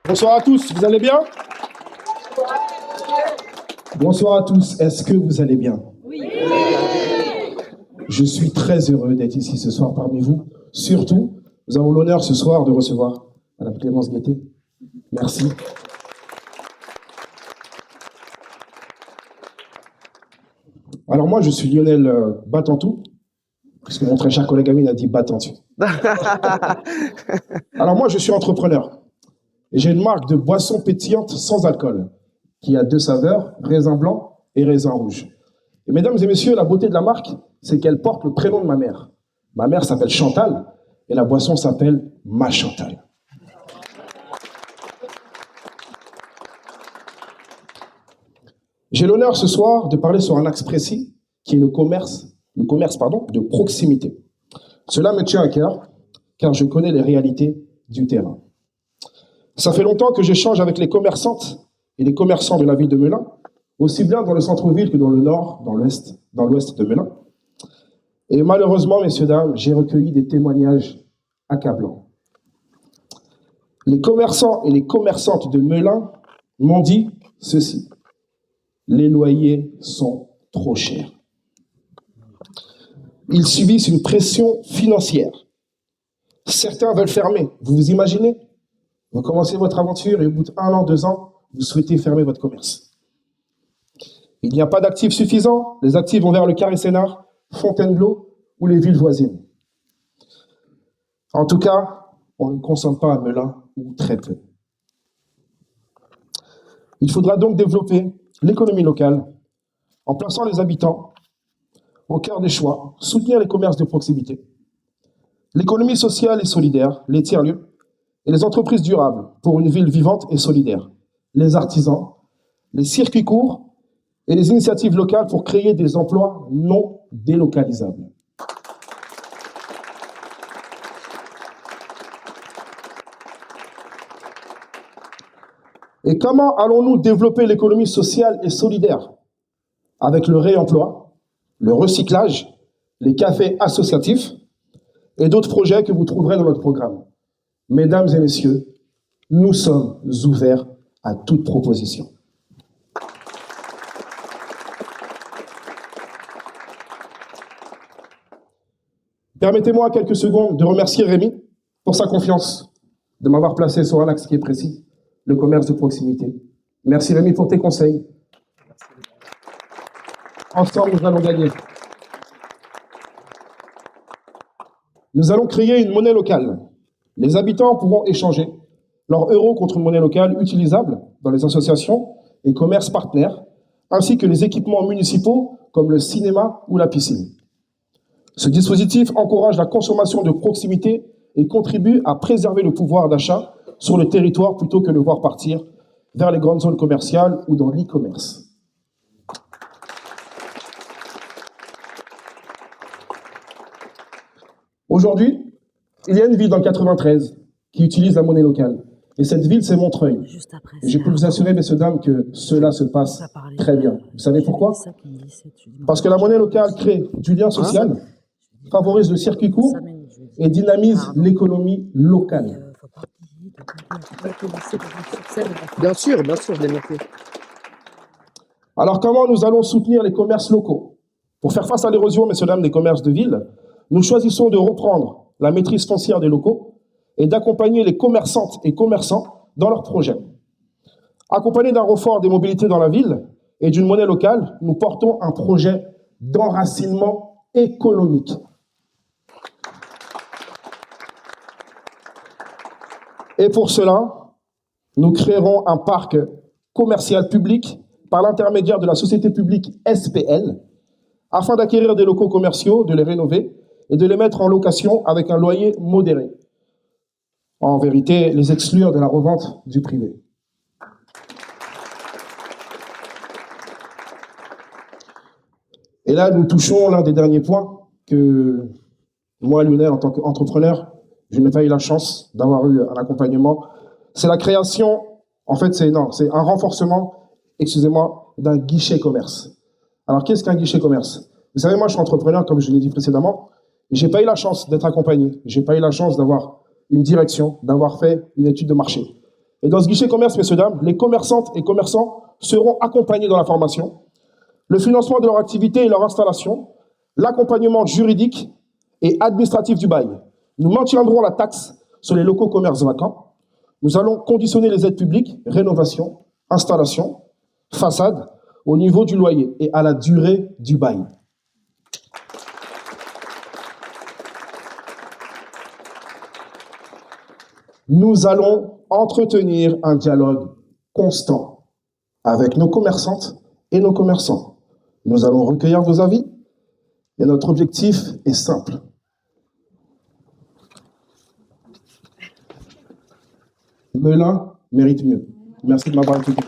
Bonsoir à tous, vous allez bien? Bonsoir à tous, est-ce que vous allez bien? Oui. Je suis très heureux d'être ici ce soir parmi vous. Surtout, nous avons l'honneur ce soir de recevoir Madame Clémence Guettet. Merci. Alors moi, je suis Lionel Batantou, puisque mon très cher collègue Amine a dit Batantou. Alors moi, je suis entrepreneur. Et j'ai une marque de boisson pétillante sans alcool, qui a deux saveurs, raisin blanc et raisin rouge. Et mesdames et messieurs, la beauté de la marque, c'est qu'elle porte le prénom de ma mère. Ma mère s'appelle Chantal, et la boisson s'appelle Ma Chantal. J'ai l'honneur ce soir de parler sur un axe précis, qui est le commerce de proximité. Cela me tient à cœur, car je connais les réalités du terrain. Ça fait longtemps que j'échange avec les commerçantes et les commerçants de la ville de Melun, aussi bien dans le centre-ville que dans le nord, dans l'ouest de Melun. Et malheureusement, messieurs, dames, j'ai recueilli des témoignages accablants. Les commerçants et les commerçantes de Melun m'ont dit ceci: les loyers sont trop chers. Ils subissent une pression financière. Certains veulent fermer. Vous vous imaginez? Vous commencez votre aventure et au bout d'1 an, 2 ans, vous souhaitez fermer votre commerce. Il n'y a pas d'actifs suffisants. Les actifs vont vers le Carré-Sénard, Fontainebleau ou les villes voisines. En tout cas, on ne consomme pas à Melun ou très peu. Il faudra donc développer l'économie locale en plaçant les habitants au cœur des choix, soutenir les commerces de proximité, l'économie sociale et solidaire, les tiers-lieux, et les entreprises durables pour une ville vivante et solidaire, les artisans, les circuits courts et les initiatives locales pour créer des emplois non délocalisables. Et comment allons-nous développer l'économie sociale et solidaire? Avec le réemploi, le recyclage, les cafés associatifs et d'autres projets que vous trouverez dans notre programme. Mesdames et messieurs, nous sommes ouverts à toute proposition. Permettez-moi quelques secondes de remercier Rémi pour sa confiance, de m'avoir placé sur un axe qui est précis, le commerce de proximité. Merci Rémi pour tes conseils. Ensemble, nous allons gagner. Nous allons créer une monnaie locale. Les habitants pourront échanger leurs euros contre une monnaie locale utilisable dans les associations et commerces partenaires, ainsi que les équipements municipaux comme le cinéma ou la piscine. Ce dispositif encourage la consommation de proximité et contribue à préserver le pouvoir d'achat sur le territoire plutôt que de le voir partir vers les grandes zones commerciales ou dans l'e-commerce. Aujourd'hui, il y a une ville dans le 93 qui utilise la monnaie locale. Et cette ville, c'est Montreuil. Et je peux vous assurer, messieurs, dames, que cela se passe très bien. Vous savez pourquoi? Parce que la monnaie locale crée du lien social, favorise le circuit court et dynamise l'économie locale. Bien sûr, je l'ai noté. Alors, comment nous allons soutenir les commerces locaux? Pour faire face à l'érosion, messieurs, dames, des commerces de ville, nous choisissons de reprendre la maîtrise foncière des locaux et d'accompagner les commerçantes et commerçants dans leurs projets. Accompagnés d'un renfort des mobilités dans la ville et d'une monnaie locale, nous portons un projet d'enracinement économique. Et pour cela, nous créerons un parc commercial public par l'intermédiaire de la société publique SPL, afin d'acquérir des locaux commerciaux, de les rénover et de les mettre en location avec un loyer modéré. En vérité, les exclure de la revente du privé. Et là, nous touchons l'un des derniers points que moi, Lionel, en tant qu'entrepreneur, je n'ai pas eu la chance d'avoir eu un accompagnement. C'est la création, en fait, c'est un renforcement, excusez-moi, d'un guichet commerce. Alors, qu'est-ce qu'un guichet commerce? Vous savez, moi, je suis entrepreneur, comme je l'ai dit précédemment, et j'ai pas eu la chance d'être accompagné. J'ai pas eu la chance d'avoir une direction, d'avoir fait une étude de marché. Et dans ce guichet commerce, messieurs, dames, les commerçantes et commerçants seront accompagnés dans la formation, le financement de leur activité et leur installation, l'accompagnement juridique et administratif du bail. Nous maintiendrons la taxe sur les locaux commerces vacants. Nous allons conditionner les aides publiques, rénovation, installation, façade, au niveau du loyer et à la durée du bail. Nous allons entretenir un dialogue constant avec nos commerçantes et nos commerçants. Nous allons recueillir vos avis et notre objectif est simple. Melun mérite mieux. Merci de m'avoir écouté.